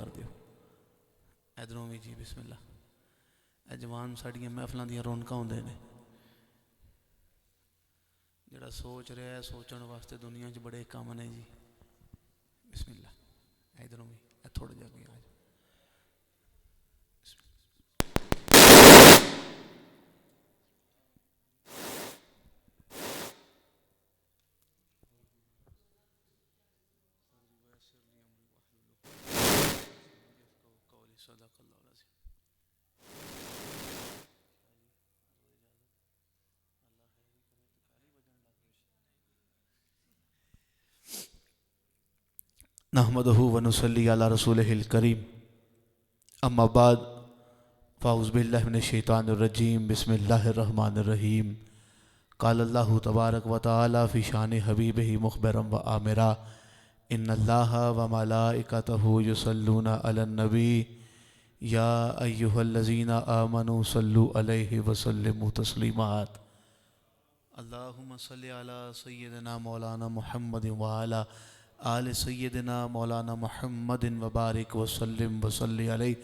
कर दियो। इधरों भी जी बिस्मिल्लाह। ए जवान साड़ियाँ महफलों दी रौनकां होंदे ने। जिहड़ा सोच रहा है सोचण वास्ते दुनिया च बड़े काम ने जी। बिस्मिल्लाह। इधरों भी थोड़ा जा भी आ जाओ। नहमदहु व नुसल्ली अला रसूलिहिल करीम। अम्मा बाद फ़ाउज़ बिल्लाहि मिनश शैतानिर रजीम। बिस्मिल्लाहिर रहमानिर रहीम। क़ाल अल्लाहु तबारक व तआला फ़ी शानि हबीबिही मुख़बिरन व आमिरा इन्नल्लाहा व मलाइकतहु युसल्लूना अलन नबी या अय्युहल्लज़ीना आमनू सल्लु अलैहि व सल्लिमू तस्लीमात। अल्लाहुम्मा सल्लि अला सय्यिदिना मौलाना मुहम्मद व अला आल सय्यिदिना मौलाना मुहम्मदिन व बारिक व सल्लिम व सल्लि अलैहि।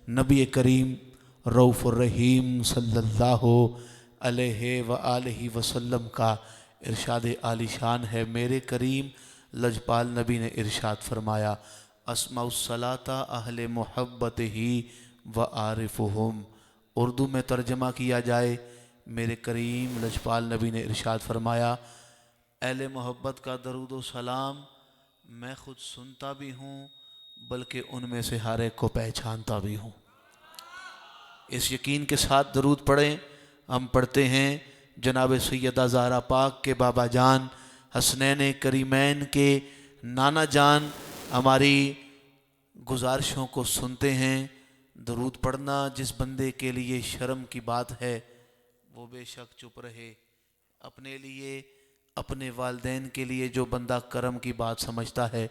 नबी करीम रऊफ़ुर रहीम सल्लल्लाहु अलैहि व आलिहि वसल्लम का इरशाद आलिशान है। मेरे करीम लजपाल नबी ने इरशाद फरमाया, अस्माउस्सलाता अहले मोहब्बत ही व आरिफुहुम। उर्दू में तर्जमा किया जाए, मेरे करीम लजपाल नबी ने इरशाद फरमाया, अहले मोहब्बत का दरूद व सलाम मैं खुद सुनता भी हूँ बल्कि उनमें से हर एक को पहचानता भी हूँ। इस यकीन के साथ दरूद पढ़ें। हम पढ़ते हैं जनाब सैयदा ज़हरा पाक के बाबा जान हसनैन करीमैन के नाना जान हमारी गुजारिशों को सुनते हैं। दरूद पढ़ना जिस बंदे के लिए शर्म की बात है वो बेशक चुप रहे। अपने लिए अपने वालिदैन के लिए जो बंदा करम की बात समझता है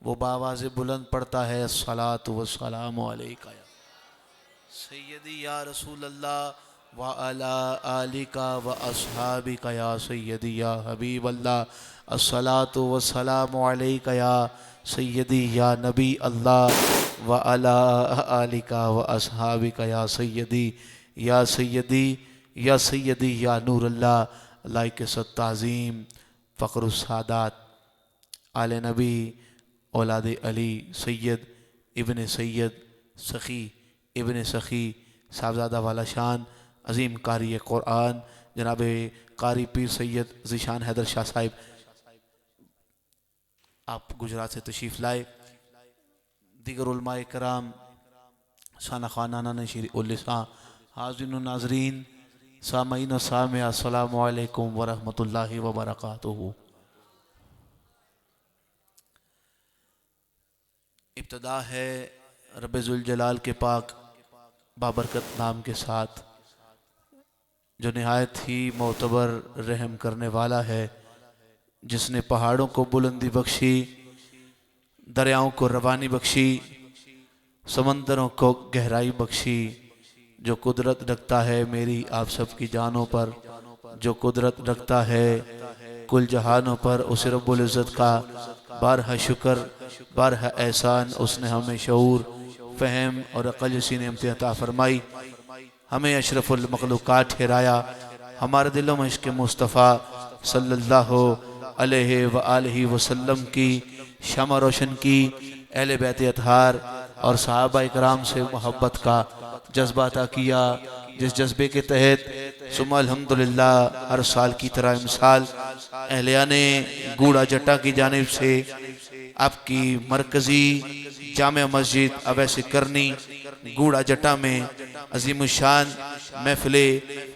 वो बावाज़ बुलंद पढ़ता है, अस्सलातु वस्सलामु अलैका या सैयदी या रसूल अल्लाह व अला आलिका व अस्हाबिका या सैयदी या हबीब अल्लाह। अस्सलातु वस्सलामु अलैका या सैयदी या नबी अल्लाह व अला आलिका व अस्हाबिका या सैयदी या सैयदी या सैयदी या नूर अल्लाह लाइक सत्ताज़ीम फ़ख्रुस सादात आले नबी औलाद अली सैयद इब्न सैयद सखी इब्न सखी साहबजादा वाला शान अज़ीम कारी क़ुरान जनाब कारी पीर सैयद ज़ीशान हैदर शाह साहिब आप गुजरात से तशरीफ़ लाए। दीगर उलमाए कराम साना खानाना नशीर उल्लिसा हाज़िरीन नाज़रीन सामईन व सामिया अस्सलामु अलैकुम व रहमतुल्लाहि व बरकातुहू। इब्तिदा है रब्बे ज़ुल जलाल के पाक बाबरकत नाम के साथ जो निहायत ही मोतबर रहम करने वाला है, जिसने पहाड़ों को बुलंदी बख्शी, दरियाओं को रवानी बख्शी, समंदरों को गहराई बख्शी। जो कुदरत रखता है मेरी आप सब की जानों पर, जो कुदरत रखता है कुल जहानों पर, उस रब्बुल इज़्ज़त का बारहा शुक्र बारहा एहसान उसने हमें शऊर फ़हम और अक़ल जैसी नेमतें अता फरमाई। हमें अशरफुल मखलूक़ात ठहराया। हमारे दिलों में इश्क़ मुस्तफ़ा सल्लल्लाहु अलैहि व आलिहि वसल्लम की शम्अ रोशन की। अहले बैत अतहार और सहाबा इकराम से मोहब्बत का जज्बा अता किया, जिस जज्बे के तहत सुम्मा अल्हम्दुलिल्लाह हर साल की तरह इमसाल अहलियाने गूड़ा जट्टा की जानिब से आपकी मरकज़ी जामे मस्जिद अवैसी करनी गूड़ा जट्टा में अज़ीमुशान महफ़िले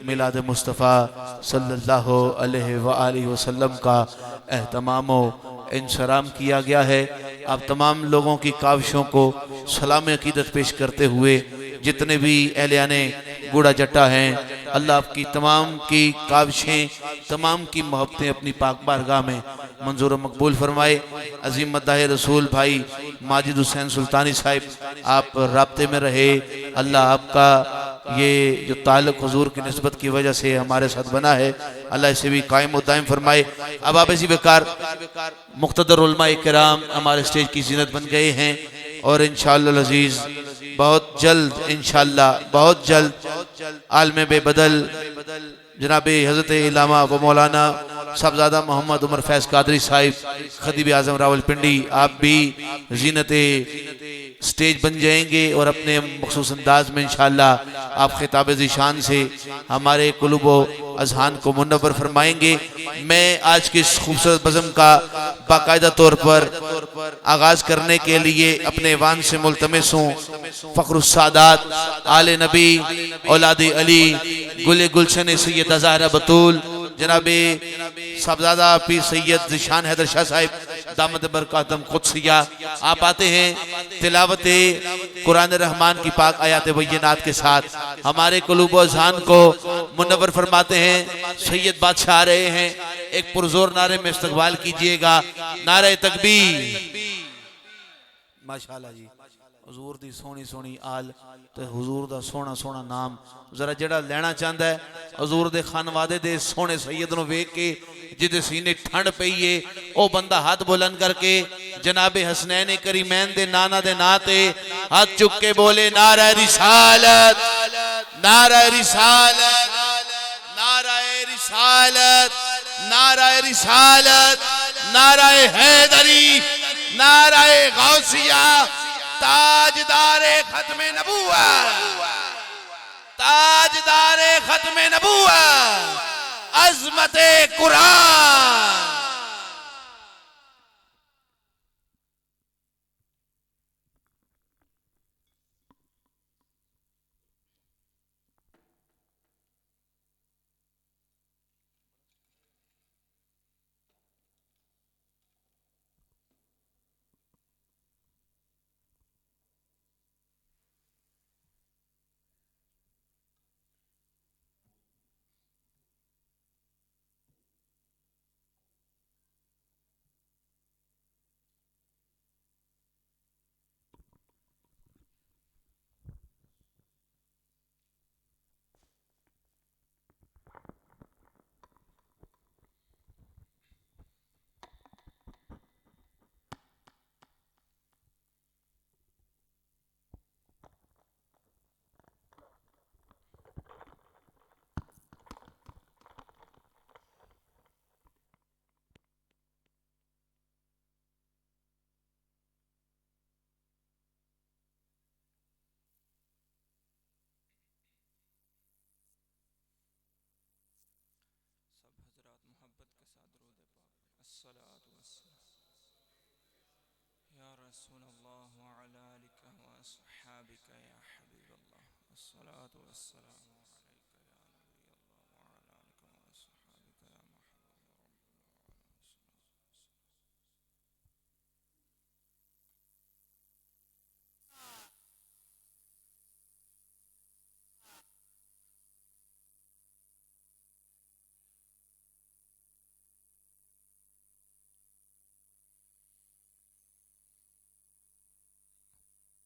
मिलाद मुस्तफ़ा सल्लल्लाहु अलैहि व आलिहि वसल्लम का एहतमाम व इंसराम किया गया है। आप तमाम लोगों की काविशों को सलाम अकीदत पेश करते हुए जितने भी अहलियाने गूड़ा जट्टा हैं, अल्लाह आपकी तमाम की काविशें तमाम की मोहब्बतें अपनी पाक बारगाह में मंजूर मकबूल फरमाए। अजीम मद्दाह रसूल भाई माजिद हुसैन सुल्तानी साहिब आप राब्ते में रहे। अल्लाह आपका ये जो ताल्लुक़ हुजूर की निस्बत की वजह से हमारे साथ बना है, अल्लाह इसे भी कायम व दायम फरमाए। अब आप इसी बेकार मुक़्तदर उलमाए किराम हमारे स्टेज की ज़ीनत बन गए हैं और इंशाअल्लाह अज़ीज़ बहुत जल्द, इंशाअल्लाह बहुत जल्द आलम बेबदल जनाब हज़रत इल्लामा व मौलाना साहबज़ादा मोहम्मद उमर फैज़ कादरी साहिब खतीब आज़म रावलपिंडी, आप भी जीनत स्टेज बन जाएंगे और अपने मखसूस अंदाज में इंशाअल्लाह आप खिताब ज़ीशान से हमारे कुलूब अज़हान को मुनव्वर फरमाएंगे। मैं आज की इस खूबसूरत बज़म का बाकायदा तौर पर आगाज करने के लिए अपने वान से मुल्तमिस हूँ फ़ख्रुस्सादात आले नबी औलाद अली गुले गुलशन सैयद ज़हरा बतूल जनाबे साहबज़ादा पीर सैयद ज़ीशान हैदर शाह साहिब दामद बरकातम क़ुद्सिया, आप आते हैं तिलावत कुरान रहमान की पाक आयात बय्यनात के साथ हमारे कुलूब अज़हान को मुनव्वर फरमाते हैं। सैयद बादशाह आ रहे हैं, एक पुरजोर नारे में इस्तकबाल कीजिएगा। नारे तकबीर। माशाअल्लाह जी, हुजूर दी सोहनी सोहनी आल ते हुजूर दा सोहना सोहना नाम। जरा जड़ा लेना चाहता है हुजूर दे खानवादे दे सोहने सैयद नूं वेख के जिदे सीने ठंड पई है, ओ बंदा हाथ बुलंद करके जनाबे हसनैन करीमैन दे नाना दे नां ते हाथ चुक के बोले नारा रिसालत, नारा रिसालत, नारा रिसालत, नारा रिसालत, नारा हैदरी, नारा गौसिया, ताजदारे खत्मे नबुव्वत, ताजदारे खत्मे नबुव्वत, अज़मते कुरान।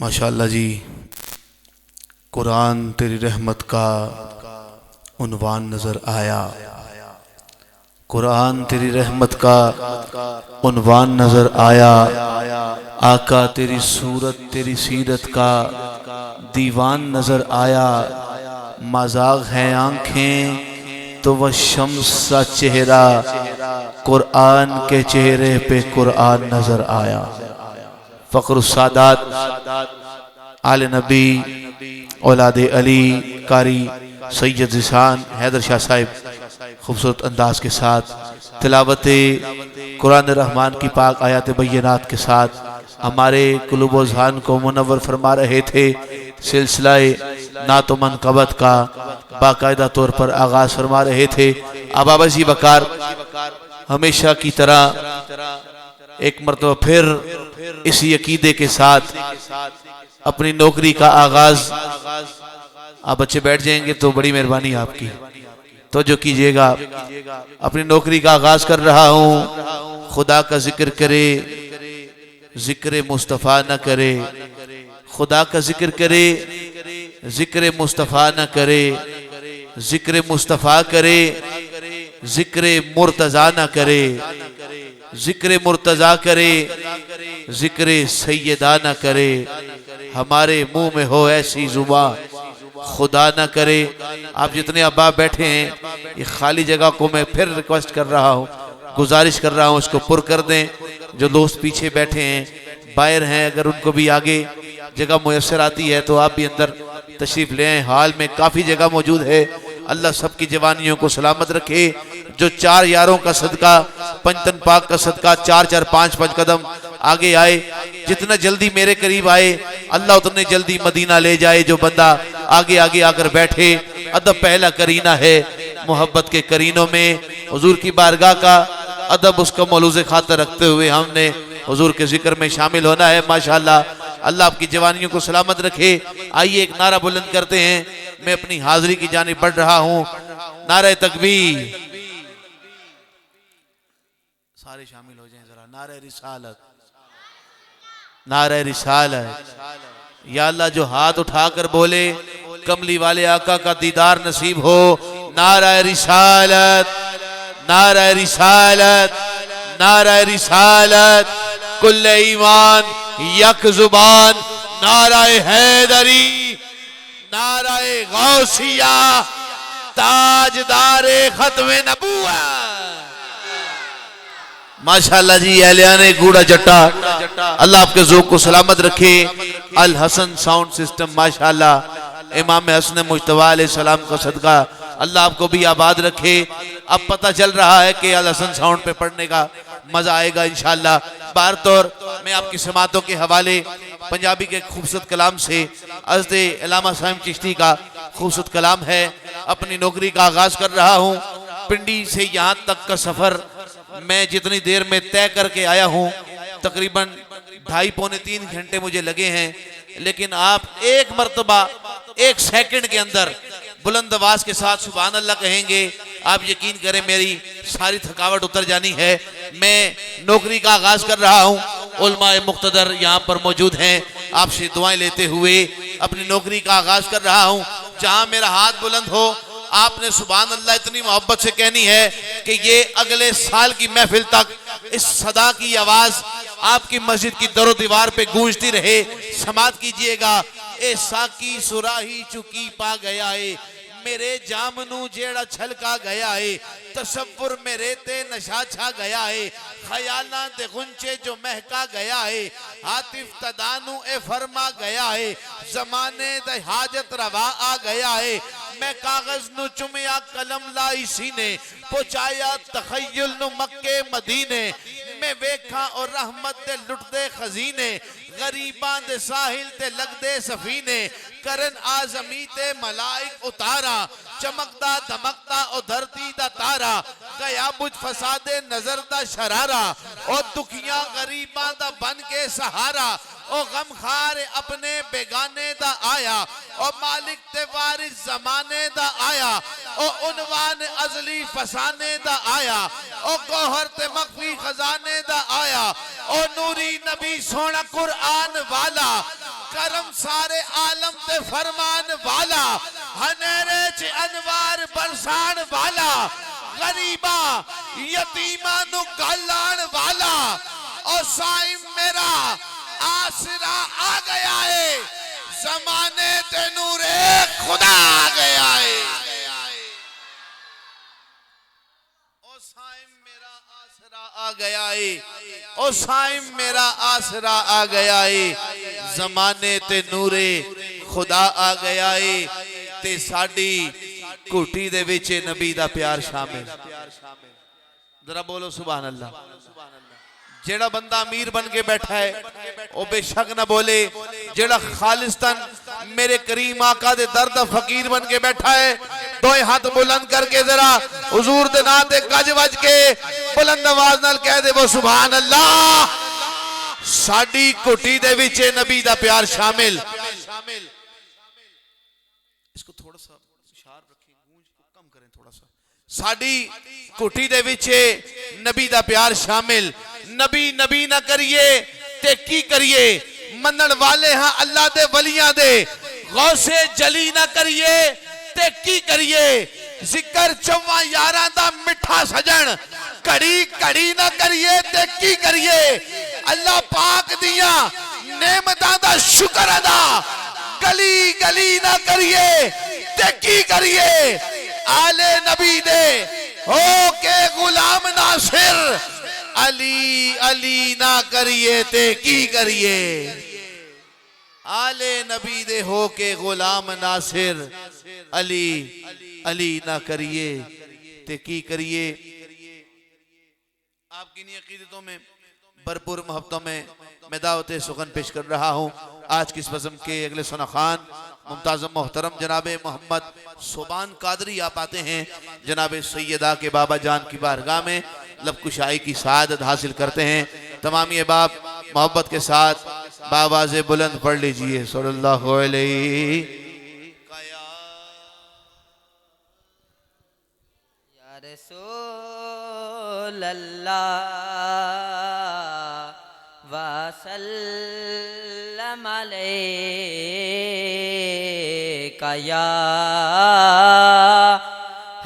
माशाअल्लाह जी, कुरान तेरी रहमत का उन्वान नज़र आया। कुरान तेरी रहमत का उन्वान नज़र आया। आका तेरी सूरत तेरी सीरत का दीवान नज़र आया। मजाक हैं आँखें तो वह शम्स सा चेहरा, कुरान के चेहरे पे कुरान नज़र आया। फ़ख्रुस सादात आले नबी औलादे अली कारी सैयद ज़िशान हैदर शाह साहिब खूबसूरत अंदाज के साथ तिलावत कुरान रहमान की पाक आयात बैयनात के साथ हमारे कुलूब व ज़हान को मुनव्वर फरमा रहे थे। सिलसिला नात व मनक़बत का बाकायदा तौर पर आगाज़ फरमा रहे थे। अब आबाजी वकार हमेशा की तरह एक मरतबा फिर इसी अकीदे के साथ अपनी नौकरी का आगाज। आप बच्चे बैठ जाएंगे तो बड़ी मेहरबानी आपकी, तो जो कीजिएगा। अपनी नौकरी का आगाज कर रहा हूँ। खुदा का जिक्र करे, जिक्र मुस्तफ़ा न करे। खुदा का जिक्र करे, जिक्र मुस्तफ़ा न करे। जिक्र मुस्तफ़ा करे, जिक्र मुर्तज़ा न करे। जिक्र मुर्तज़ा करे, जिक्र सैयदा न करे। हमारे मुंह में हो ऐसी जुबां खुदा न करे। आप जितने अब्बा बैठे हैं, ये खाली जगह को मैं फिर रिक्वेस्ट कर रहा हूँ, गुजारिश कर रहा हूँ, इसको पुर कर दें। जो दोस्त पीछे बैठे हैं, बाहर हैं, अगर उनको भी आगे जगह मुयस्सर आती है तो आप भी अंदर तशरीफ ले आए। हाल में काफ़ी जगह मौजूद है। अल्लाह सबकी जवानियों को सलामत रखे। जो चार यारों का सदका, पंचतन पाक का सदका, 4-4 5-5 कदम आगे आए, जितना जल्दी मेरे करीब आए अल्लाह उतने जल्दी मदीना ले जाए। जो बंदा आगे आगे आकर बैठे, अदब पहला करीना है मोहब्बत के करीनों में। हुजूर की बारगाह का अदब, उसका मौलूज़े खातर रखते हुए हमने हुजूर के जिक्र में शामिल होना है। माशाअल्लाह, अल्लाह आपकी जवानियों को सलामत रखे। आइए एक नारा बुलंद करते हैं। मैं अपनी हाजिरी की जानिब बढ़ रहा हूँ। नारे तकबीर, सारे शामिल हो जाएं जरा। नारे रिसालत, नारे रिसालत। या अल्लाह, जो हाथ उठाकर बोले कमली वाले आका का दीदार नसीब हो। नारा रिसालत, नारा रिसालत, नारा रिसालत। कुल्ले ईमान यक जुबान, नाराए हैदरी, नाराए गौसिया, ताजदारे खत्मे नबूवत। माशाअल्लाह जी, अहलियाने गूड़ा जट्टा, अल्लाह आपके ज़ौक़ को सलामत रखे। अल हसन साउंड सिस्टम, माशाअल्लाह, इमाम हसन मुज्तबा अलैहिस्सलाम का सदका अल्लाह आपको भी आबाद रखे। अब पता चल रहा है कि अल हसन साउंड पे पढ़ने का मजा आएगा इंशाअल्लाह। बार तौर मैं आपकी समातों के हवाले पंजाबी के खूबसूरत कलाम से, हज़रत अल्लामा साहिब चिश्ती का खूबसूरत कलाम है। अपनी नौकरी का आगाज कर रहा हूँ। पिंडी से यहाँ तक का सफर मैं जितनी देर में तय करके आया हूँ, तकरीबन 2.5-3 घंटे मुझे लगे हैं। लेकिन आप एक मर्तबा 1 सेकंड के अंदर बुलंद आवाज के साथ सुभान अल्लाह कहेंगे, आप यकीन करें मेरी सारी थकावट उतर जानी है। मैं नौकरी का आगाज कर रहा हूँ। उलमाए मुक्तदर यहाँ पर मौजूद हैं, आपसे दुआएं लेते हुए अपनी नौकरी का आगाज कर रहा हूँ। जहाँ मेरा हाथ बुलंद हो, आपने सुभान अल्लाह इतनी मोहब्बत से कहनी है कि ये अगले साल की महफिल तक इस सदा की आवाज आपकी मस्जिद की दरो दीवार पे गूंजती रहे। समात कीजिएगा। ए साकी सुराही चुकी पा गया है, मेरे जामनू जेड़ा छलका गया है, तसव्वुर मेरे ते नशा छा गया है, ख्यालां दे गुंचे जो महका गया है, आतिफ तदानू ए फरमा गया है, जमाने दे हाजत रवा आ गया है, मैं कागज नु चुमिया कलम लाई सीने, पहुंचाया तखय्युल नु मक्के मदीने, मैं वेखा और रहमत दे लुटदे खजीने, गरीबां दे साहिल ते लगदे सफीने, करन आजमी ते मलाइक उतारा, चमकदा धमकदा ओ धरती दा तारा, गया बुझ फसादे नजर दा शरारा, ओ दुखियां गरीबां दा बन के सहारा, ओ गमखार अपने बेगाने दा आया, ओ मालिक ते वारिस जमाने दा आया, ओ उनवान अजली फसाने दा आया, ओ गौहर ते मखफी खजाने दा आया, ओ नूरी नबी सोना कुरआन वाला, करम सारे आलम ते फरमान वाला, हनेरे च अनवार बरसान वाला, गरीबा यतीमा नु गलान वाला, ओ साईं मेरा आसरा आ गया है, जमाने ते नूरे खुदा आ गया है। ओ साईं मेरा आसरा आ गया है, ओ साईं मेरा आसरा आ गया है, जमाने ते नूरे खुदा आ गया है, ते साडी घुटी दे विच नबी दा प्यार शामिल। जरा बोलो सुभान अल्लाह। जेड़ा बंदा अमीर बन के बैठा है वो बेशक न बोले, जेड़ा खालिस्तान मेरे करीम आका दे दर्द फकीर बन के बैठा है, दो हाथ बुलंद करके जरा हुजूर दे नाम ते गज वज के बुलंद आवाज नाल कह दे वो सुभान अल्लाह। साडी घुटी दे विच नबी दा प्यार शामिल। इसको थोड़ा सा इशार रखें, गूंज को कम करें थोड़ा सा। साडी घुटी दे विच नबी दा प्यार शामिल। नबी नबी ना करिए ते की करिए, मनन वाले हां अल्लाह दे वलियां दे, गौसे जली ना करिए ते की करिए, जिक्र चौवा यारां दा मिठा सजन, घड़ी घड़ी ना करिए ते की करिए, अल्लाह पाक दियां नेमतां दा शुक्र अदा गली गली ना करिए ते की करिए, आले नबी दे हो के गुलाम नासिर अली अली ना करिए ते की करिए, आले नबी दे हो के गुलाम नासिर अली अली ना करिए ते की करिए। आपकी इन अकीदतों में भरपूर मोहब्बतों में मैं दावत सुखन पेश कर रहा हूँ। आज की इस बज़म के अगले सुना खान मुमताज़ मोहतरम जनाब मोहम्मद सोबान कादरी आप आते हैं, जनाब सैयदा के बाबा जान की बारगाह में लबकुशाई की सआदत हासिल करते हैं। तमाम ये बाप मोहब्बत के साथ बाबाज़े बुलंद पढ़ लीजिए सल्लल्लाहु अलैहि या रसूल अल्लाह वसल्लम अलैका या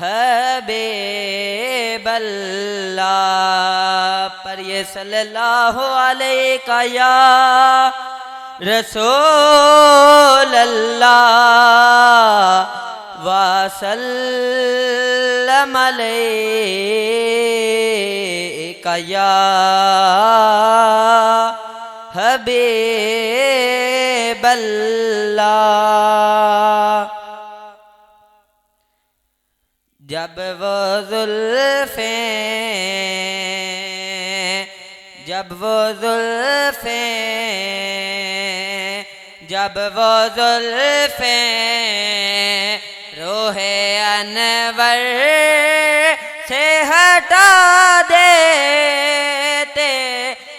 हबीब अल्लाह, पर ये सल्लल्लाहु अलैका या रसूल अल्लाह वसल्लम अलैका या हबीब अल्लाह। जब वो जुल्फ़ें जब वो जुल्फ़ें रोहे अनवर से हटा देते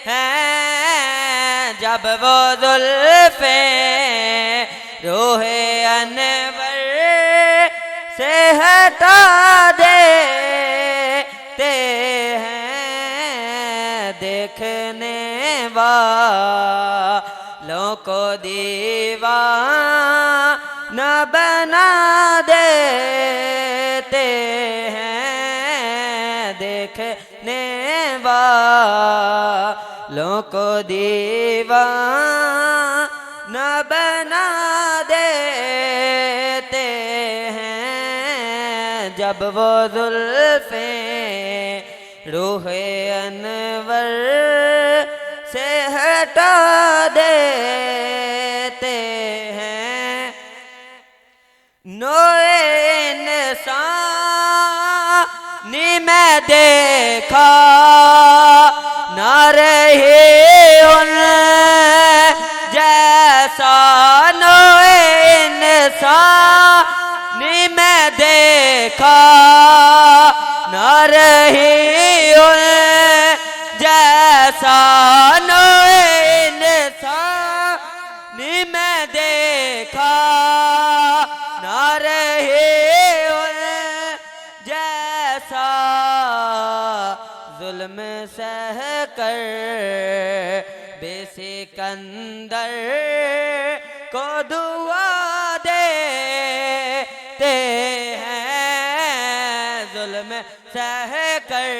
हैं, जब वो जुल्फ़ें रोहे अनवर से हटा देते हैं, देखने वालों को दीवाना बना देते हैं, देखने वालों को दीवाना बना देते हैं जब वो जुल्फ़े रूहे अनवर से हटा देते हैं। नोए इंसानी में देखा ना रहे उन जैसा, नोए इंसानी में देखा ना रही उन जैसा, नोए इंसानी में देखा ना रहे उन जैसा। जुल्म सह कर बेसिकंदर को दुआ देते हैं, जुल्म सह कर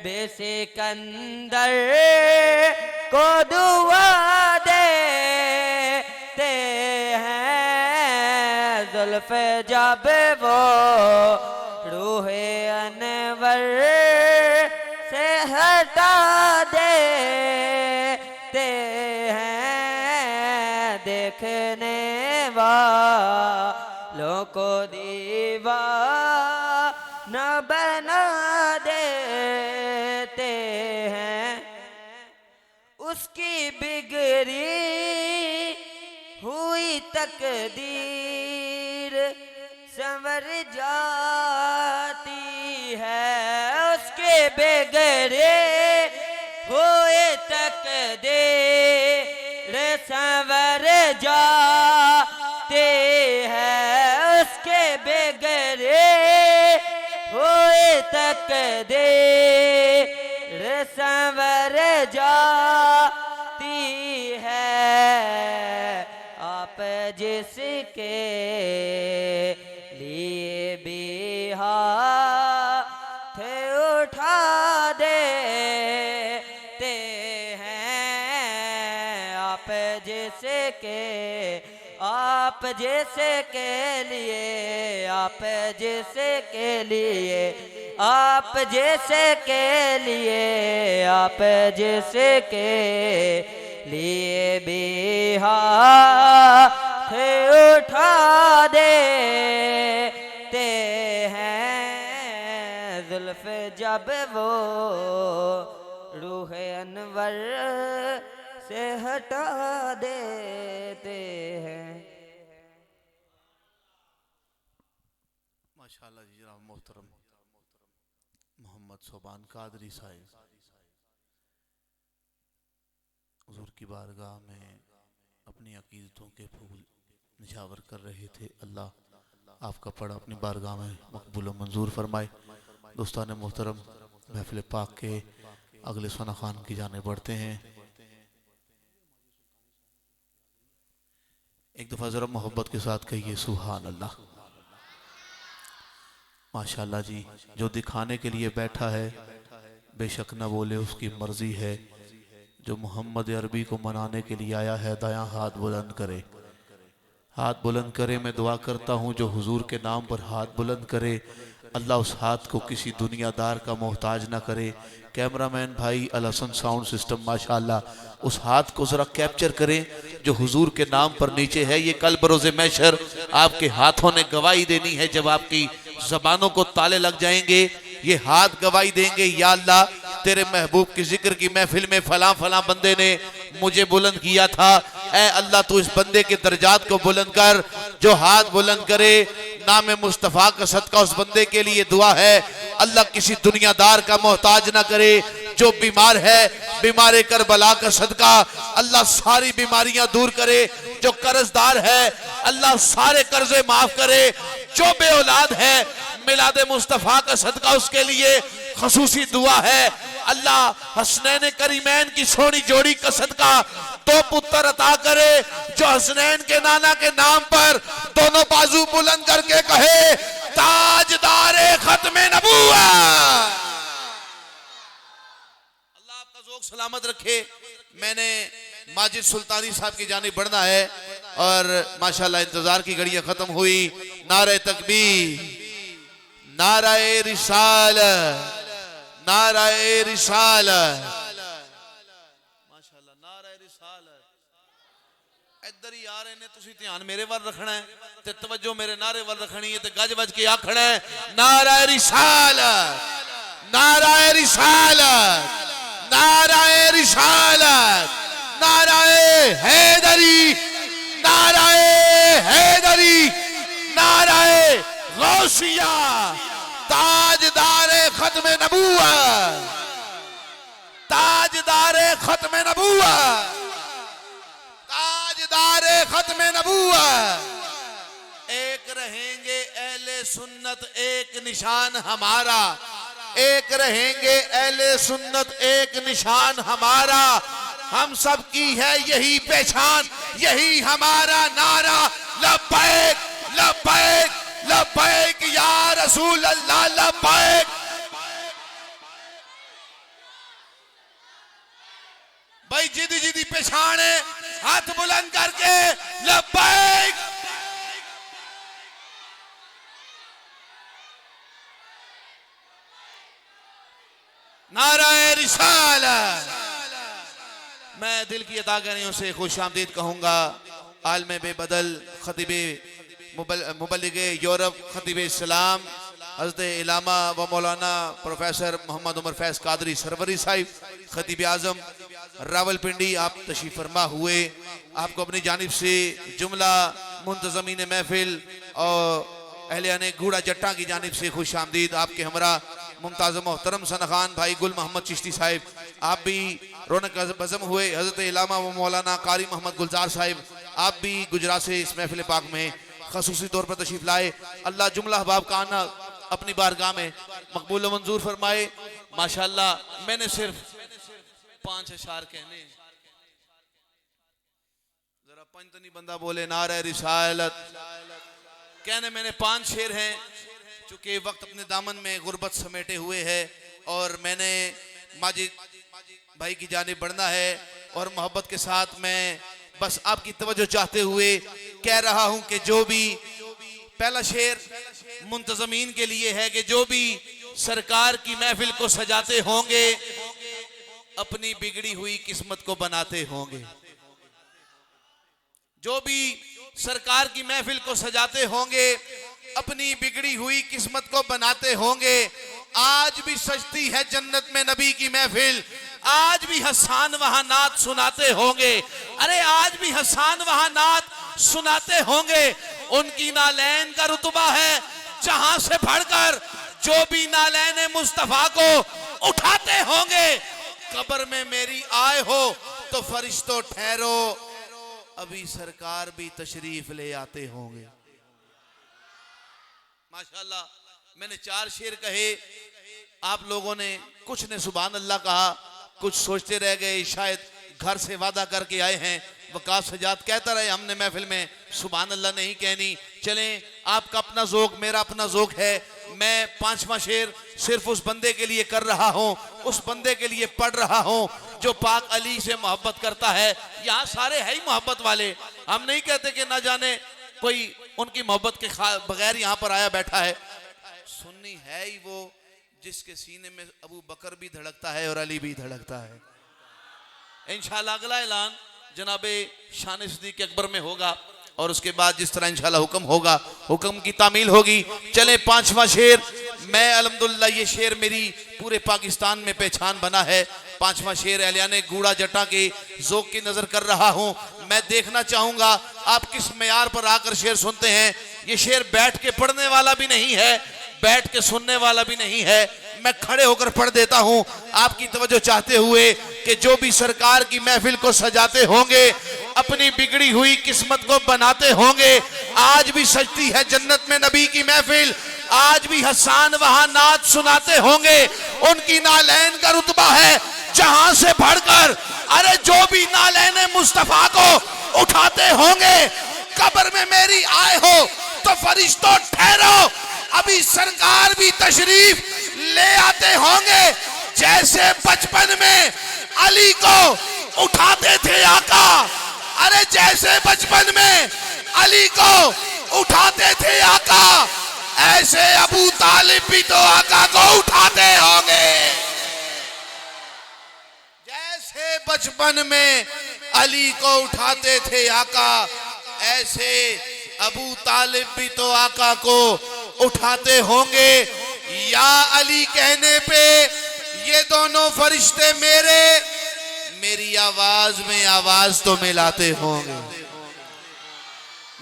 बेसिकंदर को दुआ देते हैं। जुल्फ़ जब वो रूहे अनवर से हटा देते हैं, देखने वालों को दीवाना बना देते हैं। उसकी बिगड़ी हुई तकदीर संवर जाती है, उसके बिगड़े हुए तकदीर संवर जाते हैं, उसके बिगड़े हुए तकदीर संवर जाती है। आप जिसके लिए भी हाथ उठा देते हैं, आप जिसके लिए, आप जिसके लिए, आप जिसके लिए, आप जिसके लिए भी हाथ उठा देते हैं। जुल्फ़ जब वो रूहे अनवर से हटा देते हैं। माशाअल्लाह जी, जनाब मोहतरम मोहम्मद सोबान कादरी साहिब हुजूर की बारगाह में अपनी अकीदतों के फूल निछावर कर रहे थे। अल्लाह आपका पढ़ा अपनी बारगाह में मकबूल व मंजूर फरमाए। दोस्तान मोहतरम, महफिल पाक के अगले सना खान की जाने बढ़ते हैं। एक दफ़ा ज़रा मोहब्बत के साथ कहिए सुभान अल्लाह। माशाअल्लाह जी, जो दिखाने के लिए बैठा है बेशक न बोले, उसकी मर्जी है। जो मोहम्मद अरबी को मनाने के लिए आया है दायां हाथ बुलंद करे, हाथ बुलंद करे। मैं दुआ करता हूँ जो हुजूर के नाम पर हाथ बुलंद करे, अल्लाह उस हाथ को किसी दुनियादार का मोहताज ना करे। कैमरामैन भाई अल हसन साउंड सिस्टम माशाअल्लाह उस हाथ को ज़रा कैप्चर करें जो हुजूर के नाम पर नीचे है। ये कल बरोज़े महशर आपके हाथों ने गवाही देनी है। जब आपकी ज़बानों को ताले लग जाएंगे, ये हाथ गवाही देंगे, या अल्लाह तेरे महबूब की जिक्र की महफिल में फलां फलां बंदे ने मुझे बुलंद किया था। ऐ अल्लाह तू इस बंदे के दर्जात को बुलंद कर। जो हाथ बुलंद करे नाम मुस्तफ़ा का सदका उस बंदे के लिए दुआ है। अल्लाह किसी दुनियादार का मोहताज ना करे। जो बीमार है बीमार करबला का सदका अल्लाह सारी बीमारियां दूर करे। जो कर्जदार है अल्लाह सारे कर्जे माफ करे। जो बे औलाद है मिलादे मुस्तफ़ा का सदका उसके लिए खसूसी दुआ है। अल्लाह हसनैन करीमैन की सोनी जोड़ी का सदका दो पुत्र अता करे। जो हसनैन के नाना के नाम पर दोनों बाजू बुलंद करके कहे ताजदारे खत्मे नबूवत। अल्लाह आपका ज़ौक़ सलामत रखे। मैंने माजिद सुल्तानी साहब की जानिब बढ़ना है और माशाल्लाह इंतजार की घड़ियां खत्म हुई। नारे तकबीर, नाराए रिसालत, नाराए रिसालत, माशाल्लाह नाराए रिसालत। इधर ही आ रहे ने, तुसी ध्यान मेरे वाल रखना है ते तवज्जो मेरे नारे वाल रखनी है ते गज बज के आखना है नाराए रिसालत, नाराए रिसालत, नाराए रिसालत, नाराए हैदरी, नाराए हैदरी, नाराए गौसिया, ताजदारे खत्मे नबूवत, ताजदारे खत्मे नबूवत, ताजदारे खत्मे नबूवत। एक रहेंगे अहले सुन्नत, एक निशान हमारा, एक रहेंगे अहले सुन्नत, एक निशान हमारा। हम सब की है यही पहचान, यही हमारा नारा। लब्बैक लब्बैक लब्बैक या रसूल अल्लाह लब्बैक। भाई जिदी जिदी पहचान है हाथ बुलंद करके लब्बैक। नाराए रिसालत। मैं दिल की अतागनियों से खुशामदीद कहूंगा आलम बेबदल खतीबे मुबल्लिगे यूरोप खतीबे इस्लाम हज़रत इलामा व मौलाना प्रोफेसर मोहम्मद उमर फैज कादरी सरवरी साहिब खतीब आजम रावलपिंडी, आप तशरीफ फरमा हुए। आपको अपनी जानिब से जुमला मुंतज़मीन महफिल और अहलियाने गूड़ा जट्टा की जानिब से खुश आमदीद। आपके हमरा मुमताज़ मोहतरम सना खान भाई गुल मोहम्मद चिश्ती साहिब, आप भी रौनक बज़म हुए। हज़रत इलामा व मौलाना कारी मोहम्मद गुलजार साहिब, आप भी गुजरात से इस महफिल पाक में खसूसी तौर पर तशरीफ लाए। अल्लाह जुमला अहबाब का आना अपनी बारगाह में मकबूल व मंजूर फरमाए। माशाअल्लाह मैंने सिर्फ 5 अशार कहने, जरा पंचतनी बंदा बोले नारे रिसालत कहने, मैंने 5 शेर हैं। चूंकि वक्त अपने दामन में गुर्बत समेटे हुए है और मैंने माजिद भाई की जानिब बढ़ना है और मोहब्बत के साथ मैं बस आपकी तवज्जो चाहते हुए कह रहा हूं कि जो भी पहला शेर मुंतज़मीन के लिए है कि जो भी सरकार की महफिल को सजाते होंगे अपनी बिगड़ी हुई किस्मत को बनाते होंगे। जो भी सरकार की महफिल को सजाते होंगे अपनी बिगड़ी हुई किस्मत को बनाते होंगे। आज भी सजती है जन्नत में नबी की महफिल, आज भी हसान वहां नात सुनाते होंगे। अरे आज भी हसान वहां नात सुनाते होंगे। उनकी नालैन का रुतबा है जहां से बढ़कर जो भी नालैन मुस्तफा को उठाते होंगे। कब्र में मेरी आए हो तो फरिश्तों ठहरो, अभी सरकार भी तशरीफ ले आते होंगे। माशाल्लाह मैंने 4 शेर कहे, आप लोगों ने कुछ ने सुभान अल्लाह कहा, कुछ सोचते रह गए, शायद घर से वादा करके आए हैं। वकास सजाद कहता रहे हमने महफिल में सुभान अल्लाह नहीं कहनी। चलें, आपका अपना ज़ोक मेरा अपना ज़ोक है। मैं 5वां शेर सिर्फ उस बंदे के लिए कर रहा हूं, उस बंदे के लिए पढ़ रहा हूं जो पाक अली से मोहब्बत करता है। यहाँ सारे है ही मोहब्बत वाले, हम नहीं कहते कि ना जाने कोई उनकी मोहब्बत के बगैर यहाँ पर आया बैठा है। सुन्नी है ही वो जिसके सीने में अबू बकर भी धड़कता है और अली भी धड़कता है। इंशाल्लाह अगला ऐलान जनाबे शान सिद्दीक़ अकबर में होगा और उसके बाद जिस तरह इंशाल्लाह हुक्म होगा, हुक्म की तामील होगी। चले 5वां शेर, मैं अल्हम्दुलिल्लाह ये शेर मेरी पूरे पाकिस्तान में पहचान बना है। 5वां शेर अहलियाने गूड़ा जट्टा के ज़ोक की नजर कर रहा हूं। मैं देखना चाहूंगा आप किस मेयार पर आकर शेर सुनते हैं। ये शेर बैठ के पढ़ने वाला भी नहीं है, बैठ के सुनने वाला भी नहीं है। मैं खड़े होकर पढ़ देता हूं आपकी तवज्जो चाहते हुए कि जो भी सरकार की महफिल को सजाते होंगे अपनी बिगड़ी हुई किस्मत को बनाते होंगे। आज भी सजती है जन्नत में नबी की महफिल, आज भी हसान वहां नात सुनाते होंगे। उनकी नालैन का रुतबा है जहां से बढ़कर, अरे जो भी नालैन मुस्तफा को उठाते होंगे। कब्र में मेरी आए हो तो फरिश्तों ठहरो, अभी सरकार भी तशरीफ ले आते होंगे। जैसे बचपन में अली को उठाते थे आका, अरे जैसे बचपन में अली को उठाते थे आका, ऐसे अबू तालिब भी तो आका को उठाते होंगे। जैसे बचपन में अली को उठाते थे आका, ऐसे अबू तालिब भी तो आका को उठाते होंगे। या अली कहने पे ये दोनों फरिश्ते मेरी आवाज में आवाज तो मिलाते होंगे।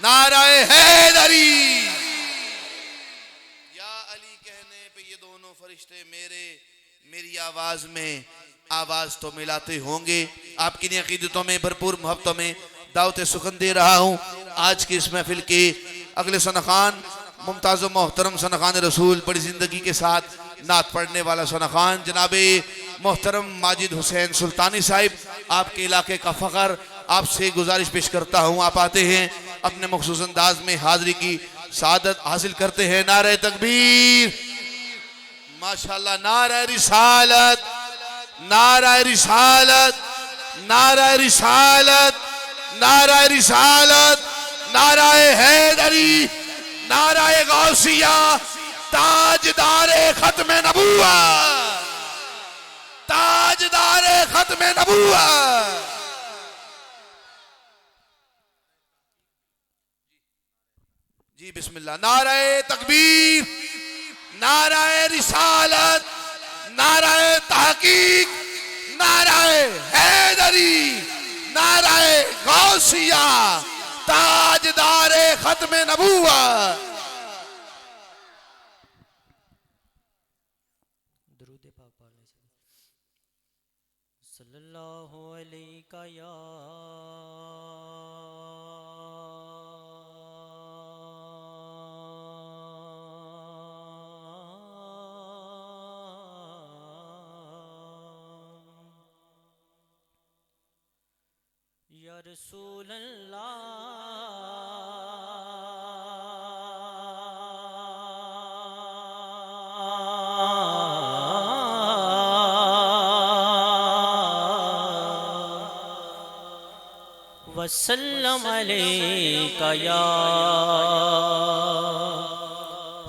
नाराए हैदरी, या अली कहने पे ये दोनों फरिश्ते मेरी आवाज में आवाज तो मिलाते होंगे। आपकी अकीदतों में भरपूर मोहब्बतों में दावत सुखन दे रहा हूं। आज की इस महफिल के अगले सनखान मुमताज़ मोहतरम सनखान रसूल, बड़ी जिंदगी के साथ नात पढ़ने वाला सनखान जनाबे मोहतरम माजिद हुसैन सुल्तानी साहिब, आपके इलाके का फ़ख्र, आपसे गुजारिश पेश करता हूँ आप आते हैं, अपने मखसूस अंदाज में हाजिरी की सादत हासिल करते हैं। नारे तकबीर, माशाल्लाह, नारे रिसालत, नारे रिसालत, नारे रिसालत, नारे रिसालत, नारे हैदरी, नारे गौसिया, ताजदारे खत्मे नबुव्वत, ताजदारे खत्मे नबुव्वत। जी बिस्मिल्लाह। नारे तकबीर, नारे रिसालत, नारे तहकीक, नारे हैदरी, नारे गौसिया, ताजदारे खत्मे नबुव्वत। दुरूद पाक पढ़ने से सल्लल्लाहु अलैका या रसूल अल्लाह वसल्लम अलैका या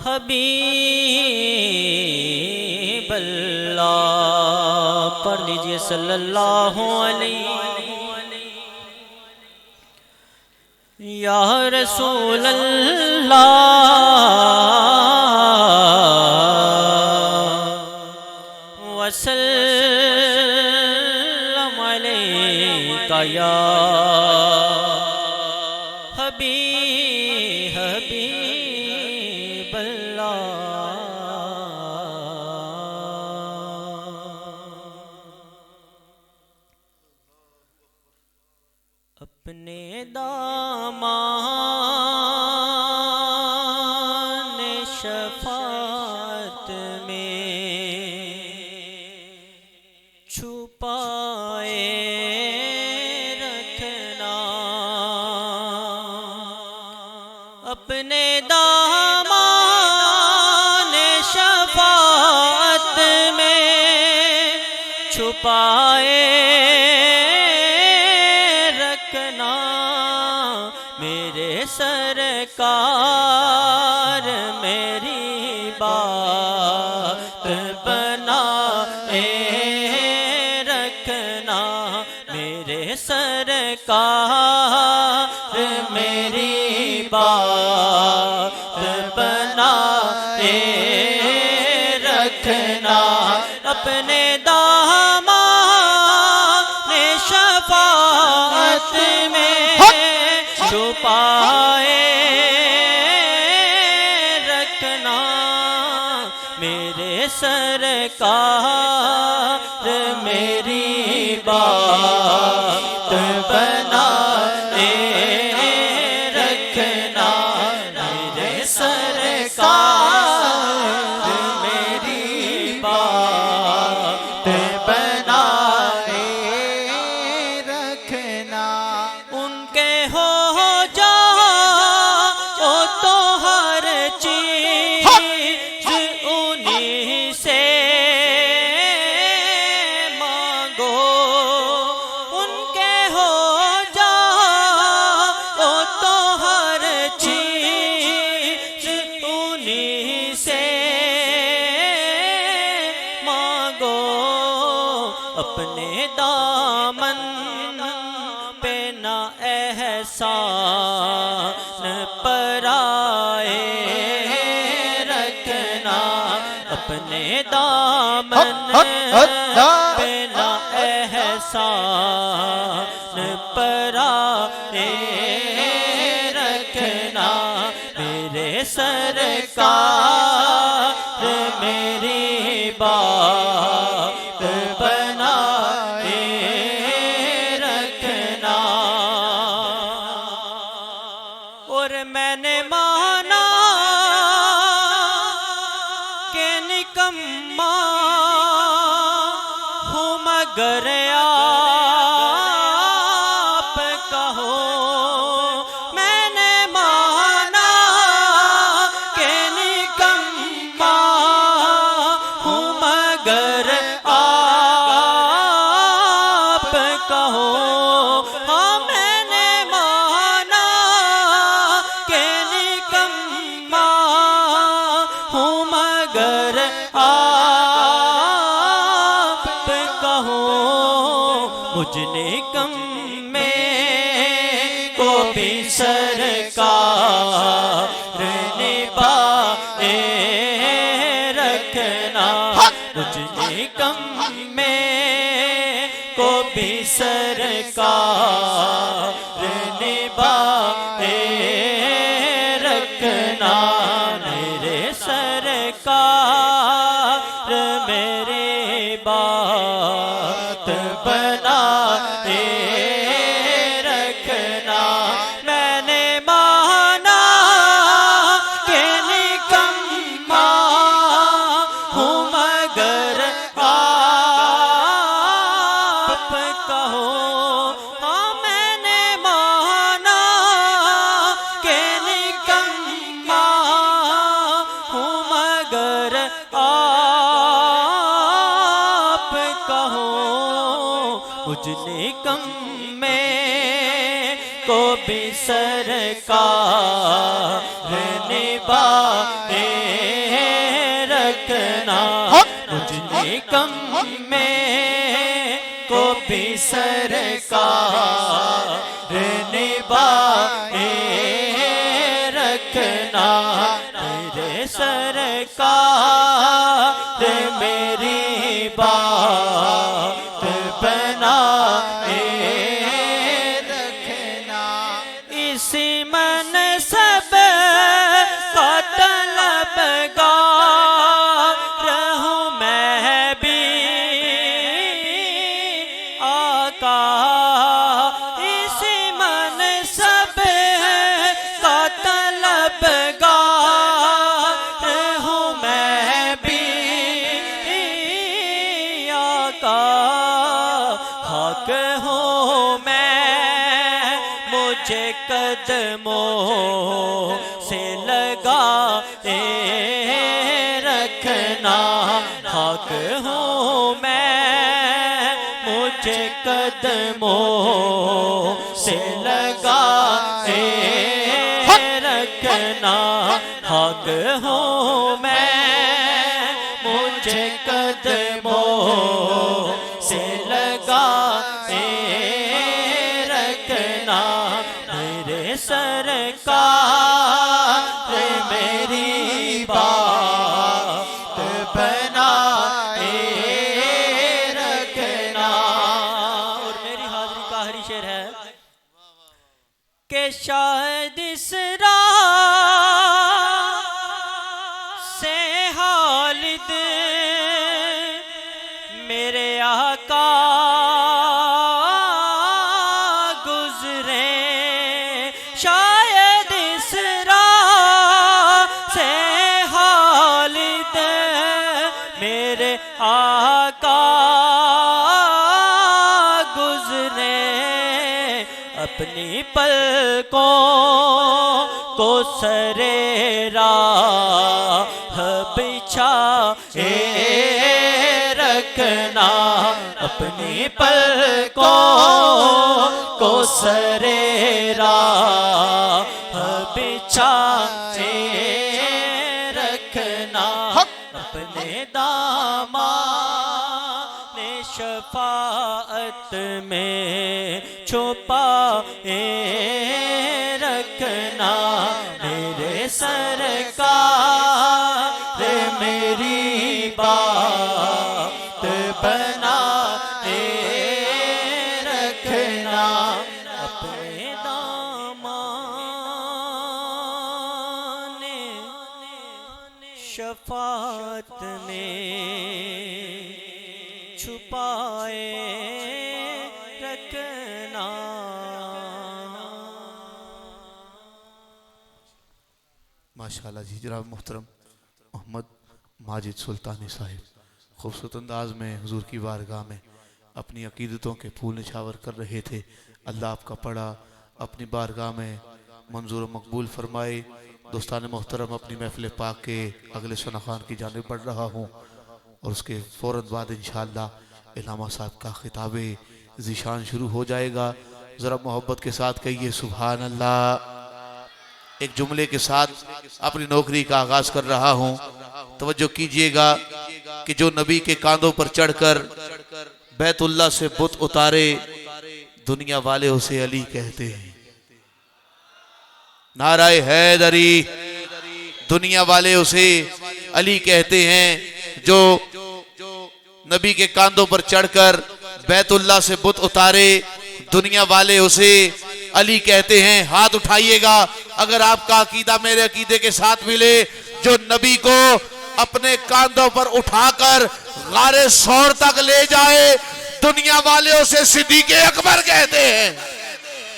हबीब अल्लाह। पढ़ लीजिए सल्लल्लाहु अलैहि या रसूल अल्लाह वसल्लम अलैका या हबीब अल्लाह। अपने दामान शफात में छुपाए रखना, अपने दामान शफात में छुपाए मेरे सरकार मेरी बात बनाए रखना, मेरे सरकार मेरी बात बनाए रखना, अपने दामान शफात में छुपाए रखना, मेरे सरकार मेरी बात बनाए रखना, मेरे सरकार मेरी बात बनाए रखना। उनके हो तो हर चीज उन्हीं से बिना एहसान पराए रखना, अपने दामन बिना एहसान पराए रखना, मेरे सरकार मेरी बात बनाए रखना। और मैंने माना कि निकम्मा हूँ मगर आप कहो, मैंने माना कि निकम्मा हूँ मगर आप कहो। हाँ मैंने माना कि निकम्मा हूँ मगर आप कहो, मुझ निकम्मे को भी सरकार निभाए रखना, मुझ निकम्मे को भी सरकार निभाए रखना, मेरे सरकार मेरी बात बनाए रखना। मैंने माना कि निकम्मा हूँ मगर आप कहो, हाँ मैंने माना कि निकम्मा हूँ मगर आप कहो, मुझ निकम्मे को भी सरकार निभाए रखना, मुझ निकम्मे को भी सरकार निभाए रखना, मेरे सरकार मेरी बात बनाए रखना। इसी मन सब का तलबगार हूँ मैं भी आका, इसी मन सब का तलबगार हूँ मैं भी आका। हक हूँ मैं मुझे कदमों से लगा रखना, हक हूँ मैं मुझे कदमों से लगा रखना, हक हूँ मैं मुझे कदमों से लगा रखना, मेरे सरकार मेरी बात बनाए रखना। और मेरी हाजिरी का आखिरी शेर है कि शायद इस राह से हालिद मेरे आका गुजरे, शायद इस राह से हालिद मेरे आका गुजरे, अपनी पलकों को सरे राह बिछा रखना, अपनी पलकों को सरे राह बिछा रखना, अपने दामाने शफाअत में छुपाए रखना मेरे सरकार मेरी बात बनाए रखना अपने दामाने शफाअत में छुपाए रखना। माशाअल्लाह जी, जनाब मोहतरम मोहम्मद माजिद सुल्तानी साहिब खूबसूरत अंदाज में हुजूर की बारगाह में अपनी अकीदतों के फूल निछावर कर रहे थे। अल्लाह आपका पढ़ा अपनी बारगाह में मंजूर मकबूल फरमाए। दोस्तान मोहतरम, अपनी महफिल पाक के अगले सुना खान की जानिब बढ़ रहा हूँ और उसके फ़ौरन बाद इंशाअल्लाह इलामा साहब का खिताब ज़ीशान शुरू हो जाएगा। ज़रा मोहब्बत के साथ कहिए सुभान अल्लाह। एक जुमले के साथ अपनी नौकरी का आगाज कर रहा हूँ। तवज्जो कीजिएगा कि जो नबी के कांधों पर चढ़कर बैतुल्लाह से बुत उतारे, दुनिया वाले उसे अली कहते हैं। नाराए हैदरी, दुनिया वाले उसे अली कहते हैं। जो नबी के कांधों पर चढ़कर बैतुल्लाह से बुत उतारे, दुनिया वाले उसे अली कहते हैं। हाथ उठाइएगा अगर आपका अकीदा मेरे अकीदे के साथ मिले। जो नबी को अपने कांधों पर उठाकर गारे सौर तक ले जाए, दुनिया वाले उसे सिद्दीक़ अकबर कहते हैं।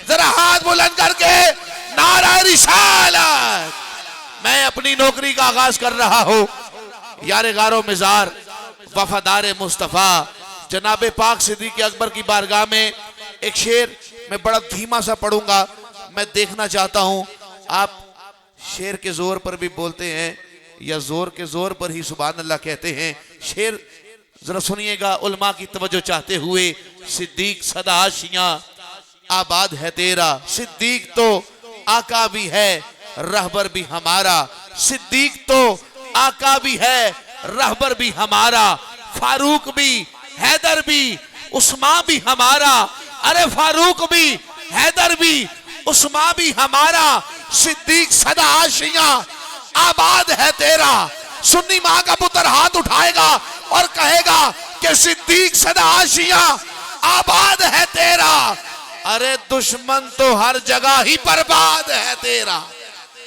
जरा हाथ बुलंद करके नारा रिसालत। मैं अपनी नौकरी का आगाज कर रहा हूं। यारे गारो मिजार वफादार मुस्तफा जनाबे पाक सिद्दीक़ अकबर की बारगाह में एक शेर मैं बड़ा धीमा सा पढ़ूंगा। मैं देखना चाहता हूं आप शेर के जोर पर भी बोलते हैं या जोर के जोर पर ही सुभान अल्लाह कहते हैं। शेर जरा सुनिएगा उलमा की तवज्जो चाहते हुए। सिद्दीक सदा आशियां आबाद है तेरा, सिद्दीक तो आका भी है रहबर भी हमारा, सिद्दीक तो आका भी है रहबर भी हमारा, फारूक भी हैदर भी उस्मान भी हमारा। अरे फारूक भी हैदर भी उस्मान भी हमारा, सिद्दीक सदा आशियां आबाद है तेरा। सुन्नी मां का पुत्र हाथ उठाएगा और कहेगा कि सिद्दीक सदा आशियां आबाद है तेरा। अरे दुश्मन तो हर जगह ही बर्बाद है तेरा,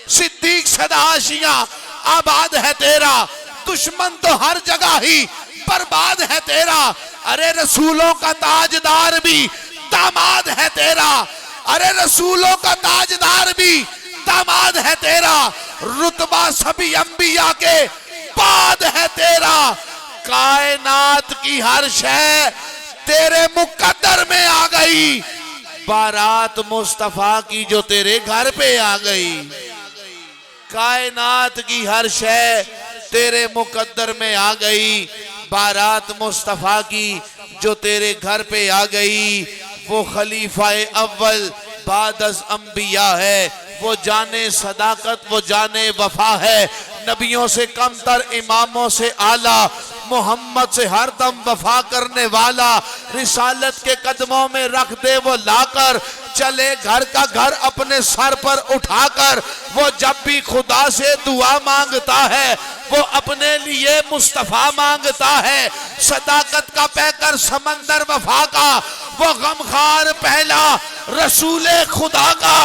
सिद्दीक सदा आशियां आबाद है तेरा। दुश्मन तो हर जगह ही बर्बाद है तेरा। अरे रसूलों का ताजदार भी दामाद है तेरा, अरे रसूलों का ताजदार भी दामाद है तेरा। रुतबा सभी अंबिया के बाद है तेरा। कायनात की हर शय तेरे मुकद्दर में आ गई, बारात मुस्तफा की जो तेरे घर पे आ गई। कायनात की हर शय तेरे मुकद्दर में आ गई, बारात मुस्तफा की जो तेरे घर पे आ गई। वो खलीफाए अव्वल बादस अंबिया है, वो जाने सदाकत वो जाने वफा है। नबियों से कमतर इमामों से आला, मोहम्मद से हरदम वफा करने वाला। रिसालत के कदमों में रख दे वो लाकर, चले घर का घर अपने सर पर उठाकर। वो जब भी खुदा से दुआ मांगता है वो अपने लिए मुस्तफा मांगता है। सदाकत का पैकर समंदर वफा का, वो गमखार पहला रसूले खुदा का।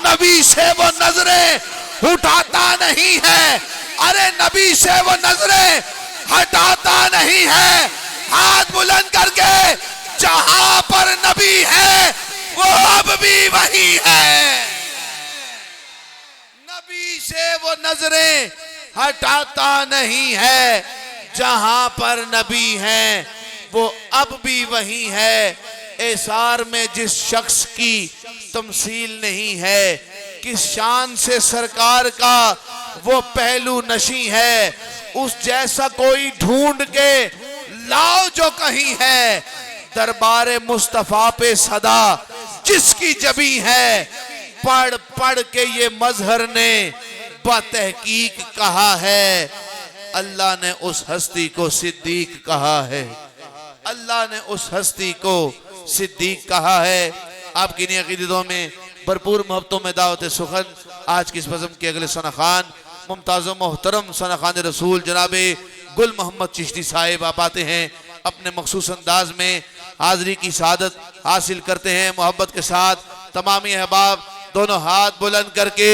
नबी से वो नजरें उठाता नहीं है, अरे नबी से वो नजरें हटाता नहीं है। हाथ बुलंद करके जहां पर नबी है वो अब भी वही है। नबी से वो नजरें हटाता नहीं है, जहां पर नबी है वो अब भी वही है। एसार में जिस शख्स की तमसील नहीं है, किस शान से सरकार का वो पहलू नशी है। उस जैसा कोई ढूंढ के लाओ जो कहीं है, दरबार मुस्तफा पे सदा जिसकी जबी है। पढ़ पढ़ के ये मजहर ने बतहकीक कहा है, अल्लाह ने उस हस्ती को सिद्दीक कहा है। अल्लाह ने उस हस्ती को सिद्दीक कहा है। आपकी इन अकीदतों में भरपूर मोहब्बतों में दावत सुखन आज की इस बज़म के अगले सना खान मुमताज़ मोहतरम सना खान रसूल जनाब गुल मोहम्मद चिश्ती साहिब आप आते हैं, अपने मखसूस अंदाज में हाज़री की शहादत हासिल करते हैं। मोहब्बत के साथ तमामी अहबाब दोनों हाथ बुलंद करके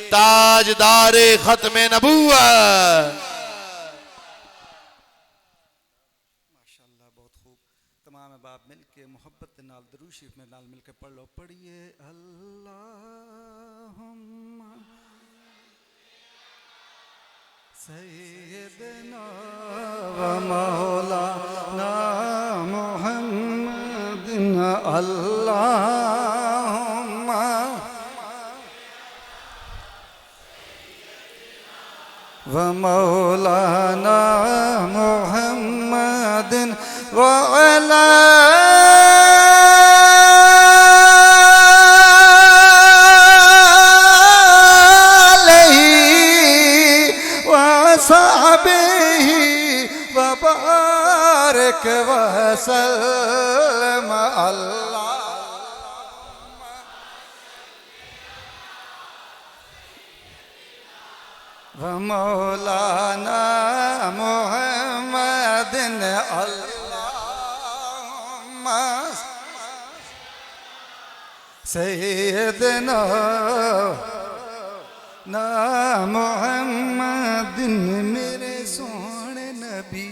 ताजदार खत्म नबूवत। माशाअल्लाह, बहुत खूब। तमाम बाप मिल के मोहब्बत के नाल दरूद शरीफ में नाल मिल के पढ़ लो। पढ़िए अल्लाहुम्मा सय्यदना व मौलाना मुहम्मदिन अल्लाहुम्मा व मौलाना मुहम्मदिन व अला अलैहि व सहाबिही व बारिक व सल्लम अल्लाह व मौलाना मुहम्मदिन अल्लाहुम्मा सय्यदना ना मुहम्मदिन। मेरे सोने नबी,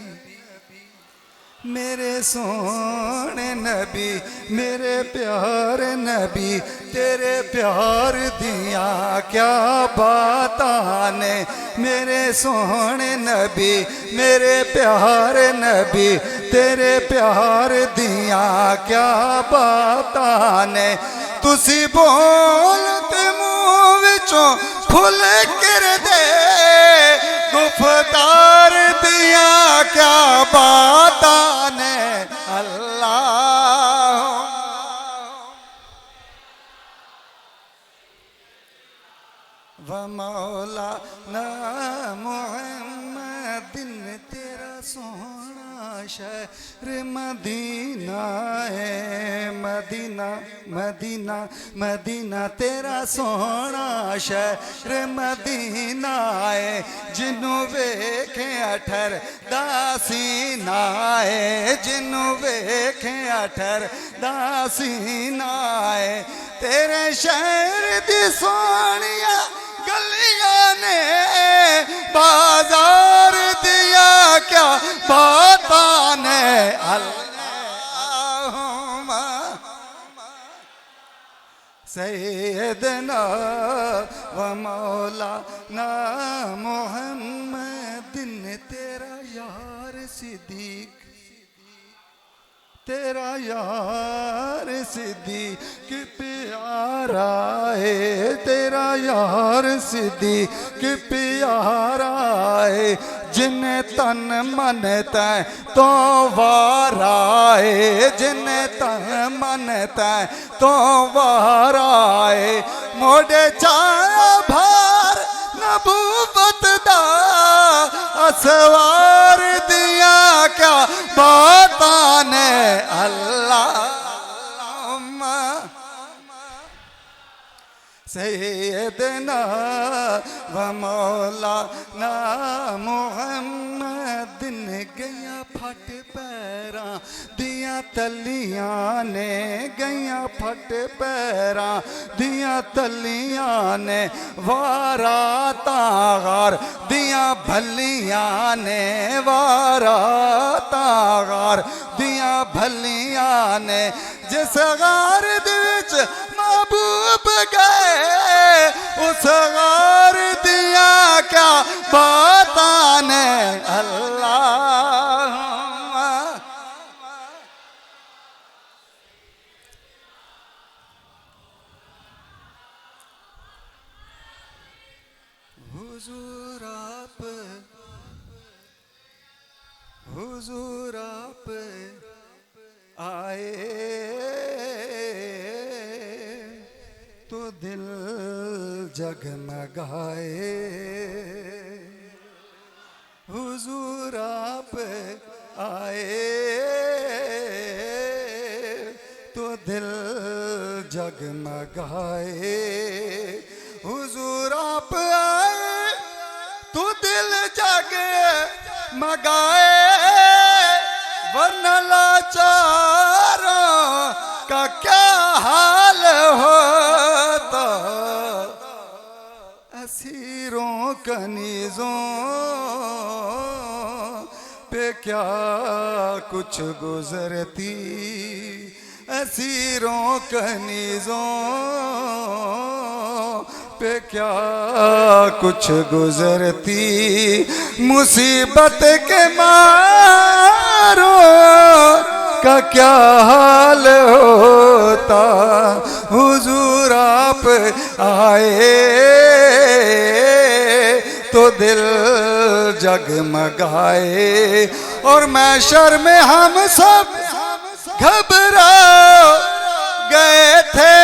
मेरे सोने नबी, मेरे प्यारे नबी, तेरे प्यार दिया क्या बातां ने। मेरे सोने नबी, मेरे प्यारे नबी, तेरे प्यार दिया क्या बातां ने। तुसी बोलते मुँह विचों फुल कर दे, गुफ्तार दिया क्या बातां ने। अल्लाह व मौलाना मुहम्मदिन। तेरा सोना शहर मदीना है, मदीना मदीना मदीना। तेरा सोना शहर मदीना है, जिन्नू वेखे अठर दासीना है, जिन्नू वेखे अठर दासीना है। तेरे शहर दी सोनिया गलियां ने, बाजार दिया क्या बातां ने। अल्लाहुम्मा सय्यदना व मौलाना मुहम्मदिन। तेरा यार सिद्दीक, तेरा यार सिद्दीक प्यारा है, तेरा यार सिद्दीक प्यारा है। जिन तन मन तै तो वारा है, जिन तन मन तै तो वारा है। मोड़े चाया भार नबूवत दा, असवार दिया क्या बातां ने। अल्लाहुम्मा सय्यदना व मौलाना मुहम्मदिन। गया फट पैरा दिया तलियां ने, गया फट पैरा दिया तलियां ने। वारा तागार दिया भलियां ने, वारा तागार दिया भलियां ने। जिस गार दे विच महबूब गए, उस गार दिया क्या बातां ने। अल्लाहुम्मा हुजूर आप, हुजूर आप आए तो दिल जगमगाए। हुजूर आप आए दिल जगमगाए, हुजूर आप आए तो दिल जगमगाए, वरना लाचारों का क्या हाल होता, असीरों कनीजों पे क्या कुछ गुजरती, असीरों कनीजों पे क्या कुछ गुजरती, मुसीबत के मारों का क्या हाल होता, हुजूर आप आए तो दिल जगमगाए, और महशर में हम सब घबरा गए थे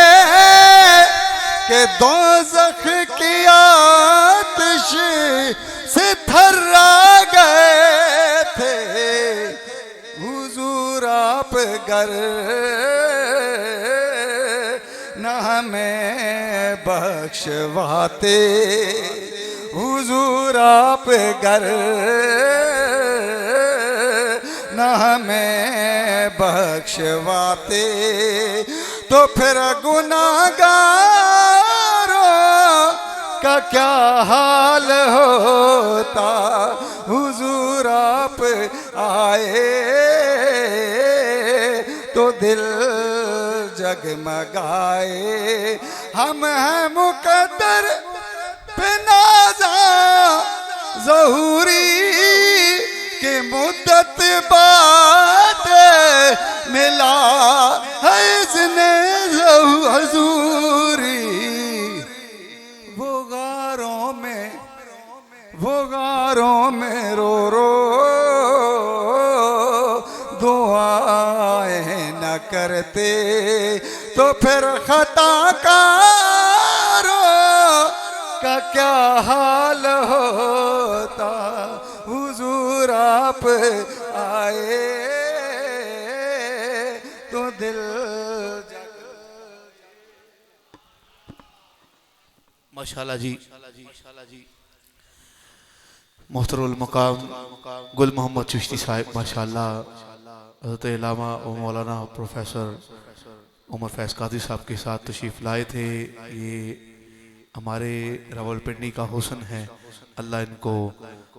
कि दोज़ख की आतिश से थर्रा गए थे, हुजूर आप गर न हमें बख्शवाते, हुजूर आप गर न हमें बख्शवाते, तो फिर गुनाहगारों का क्या हाल होता, हुजूर आप आए तो दिल जगमगाए, हम हैं मुकद्दर पे नाज़ा ज़हूरी कि मुद्दत बाद मिला है इज़्ने हुज़ूरी, वो गारों में रो रो दुआएं न करते, तो फिर खताकारों का क्या हाल होता, हुजूर आप आए तो दिल माशाल्लाह जी। मोहतरम मकाम गुल मोहम्मद चिश्ती साहिब माशाल्लाह हज़रत इलामा और मौलाना प्रोफेसर उमर फैज़ कादी साहब के साथ तशरीफ़ लाए थे। ये हमारे रावलपिंडी का हुस्न है, अल्लाह इनको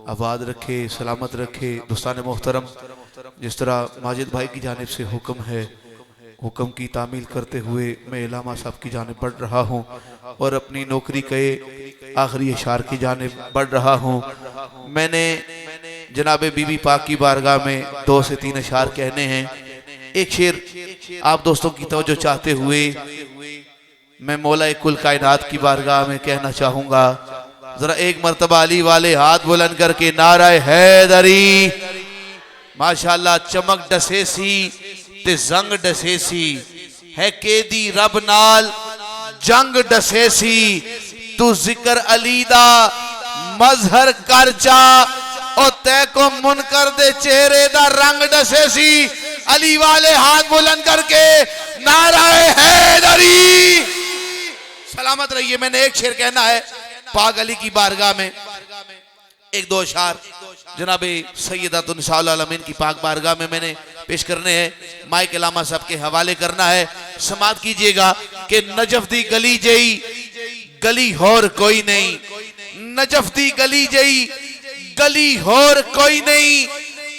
आबाद रखे, सलामत रखे। दोस्तान मोहतरम, जिस तरह माजिद भाई की जानिब से हुक्म है, हुक्म की तामील करते हुए मैं इलामा साहब की जानिब बढ़ रहा हूँ और अपनी नौकरी के आखिरी अशार की जानिब बढ़ रहा हूँ। मैंने जनाब बीबी पाक की बारगाह में 2 से 3 अशार कहने हैं। एक शेर आप दोस्तों की तवज्जो चाहते हुए मैं मौला कुल कायनात की बारगाह में कहना चाहूँगा। जरा एक मर्तबा अली वाले हाथ बुलंद करके नाराए हैदरी। माशाल्लाह चमक डसेसी ते जंग डसेसी है केदी रब नाल जंग डसेसी, तू जिक्र अली दा मजहर कर चा और तै को मुनकर दे चेहरे दा रंग डसेसी। अली वाले हाथ बुलंद करके नाराए हैदरी। सलामत रहिए। मैंने एक शेर कहना है पाक अली की बारगाह में, 1-2 अशार जनाबे सैयदातुन निसाउल आलमीन की पाक बारगाह में मैंने पेश करने हैं। माइक इलामा साहब के हवाले करना है। समात कीजिएगा कि नजफ दी गली जई गली होर कोई नहीं, नजफ दी गली जई गली होर कोई नहीं,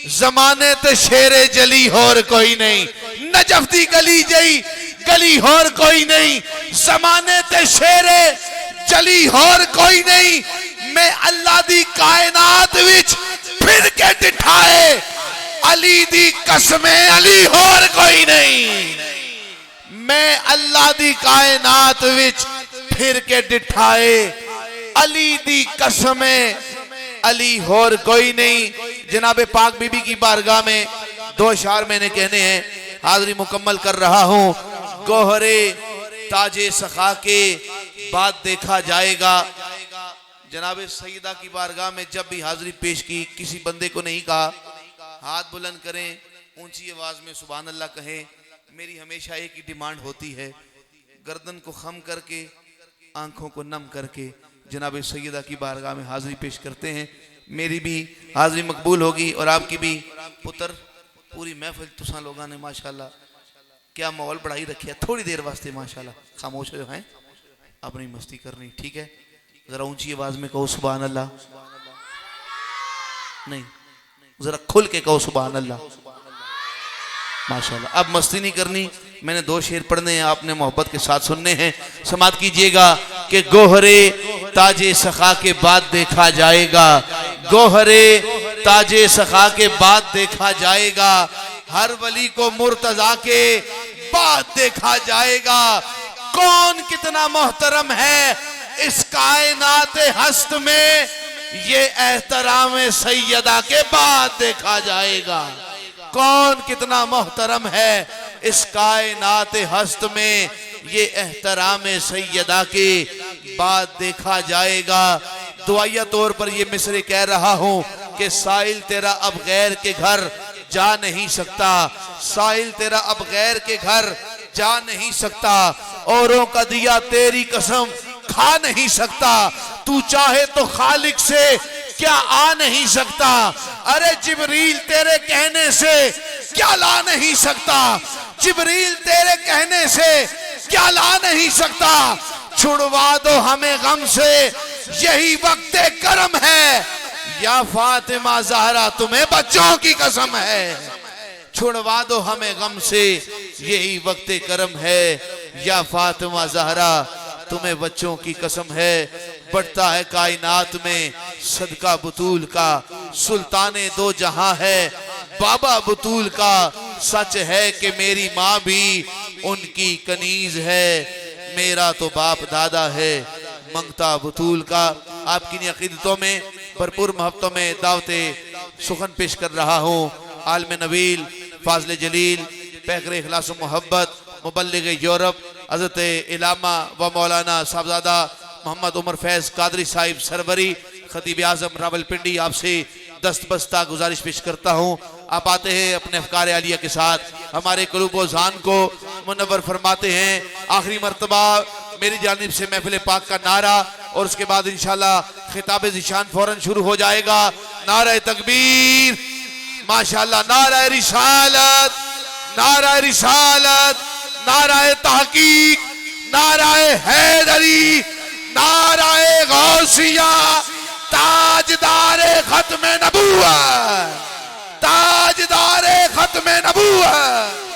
जमाने ते शेरे जली होर कोई नहीं। नजफ दी गली जई गली होर कोई नहीं, जमाने ते शेरे जली होर कोई नहीं। मैं अल्लाह दी कायनात विच फिर के दिठाए अली दी कसमें अली होर कोई नहीं। मैं अल्लाह दी कायनात विच फिर के दिठाए अली दी कसमें अली होर कोई नहीं। जनाबे पाक बीबी की बारगाह में 2 अशार मैंने कहने हैं। हाज़री मुकम्मल कर रहा हूँ। गोहरे ताजे सखा के बाद देखा जाएगा। जनाबे सईदा की बारगाह में जब भी हाजिरी पेश की, किसी बंदे को नहीं कहा हाथ बुलंद करें, ऊंची आवाज में सुभान अल्लाह कहें, मेरी हमेशा एक ही डिमांड होती है, गर्दन को खम करके आंखों को नम करके जनाब सैयदा की बारगाह में हाजिरी पेश करते हैं। मेरी भी हाजिरी मकबूल होगी और आपकी भी। पुत्र पूरी महफिल तुसा लोगों ने माशाल्लाह क्या माहौल बढ़ाई रखिया। थोड़ी देर वास्ते माशाल्लाह खामोश हो हैं, अपनी मस्ती करनी, ठीक है। जरा ऊंची आवाज में कहो सुभान अल्लाह, नहीं जरा खुल के कहो सुभान अल्लाह माशाल्लाह। अब मस्ती नहीं करनी, मैंने 2 शेर पढ़ने हैं, आपने मोहब्बत के साथ सुनने हैं। समात कीजिएगा कि गोहरे ताजे सखा के बाद देखा जाएगा, गोहरे ताजे सखा के बाद देखा जाएगा, हर वली को मुर्तजा के बाद देखा जाएगा। कौन कितना मोहतरम है इस कायनात हस्त में, ये एहतराम सैयदा के बाद देखा जाएगा। कौन कितना मोहतरम है इस कायनात हस्त में, ये एहतराम सैयदा के बाद देखा जाएगा। दुआया तौर पर ये मिसरे कह रहा हूं कि साहिल तेरा अब गैर के घर जा नहीं सकता, साहिल तेरा अब गैर के घर जा नहीं सकता, औरों का दिया तेरी कसम खा नहीं सकता, तू चाहे तो खालिक से क्या आ नहीं सकता। अरे जिब्रील तेरे कहने से क्या ला नहीं सकता, जिब्रील तेरे कहने से क्या ला नहीं सकता। छुड़वा दो हमें गम से यही वक्त करम है, या फातिमा ज़हरा तुम्हें बच्चों की कसम है। छुड़वा दो हमें गम से यही वक्त करम है, या फातिमा ज़हरा तुम्हें बच्चों की कसम है। बढ़ता है कायनात में सदका बतूल का, सुल्ताने दो जहां है बाबा बतूल का। सच है कि मेरी माँ भी उनकी कनीज है, मेरा तो बाप दादा है मंगता बतूल का। आपकी अकीदतों में भरपूर मोहब्बतों में दावते सुखन पेश कर रहा हूँ। आलम नबील फाजल जलील पैकर इखलास मोहब्बत मुबल्लिग यूरोप हज़रत इलामा व मौलाना साहबजादा मोहम्मद उमर फैज़ कादरी साहिब सरवरी खतीब आज़म रावलपिंडी आपसे दस्तबस्ता गुजारिश पेश करता हूँ। आप आते हैं अपने अफकार आलिया के साथ, हमारे क़ुलूब व ज़ान को मुनव्वर फरमाते हैं। आखिरी मरतबा मेरी जानिब से महफिल पाक का नारा और उसके बाद इंशाल्लाह खिताब ज़िशान फौरन शुरू हो जाएगा। नारा तकबीर माशाल्लाह, नारा रिसालत, नारा रिसालत, नारा तहकीक, नारा हैदरी, नारा गौसिया, ताजदारे खत्म नबूवत, ताजदारे खत्म नबूवत।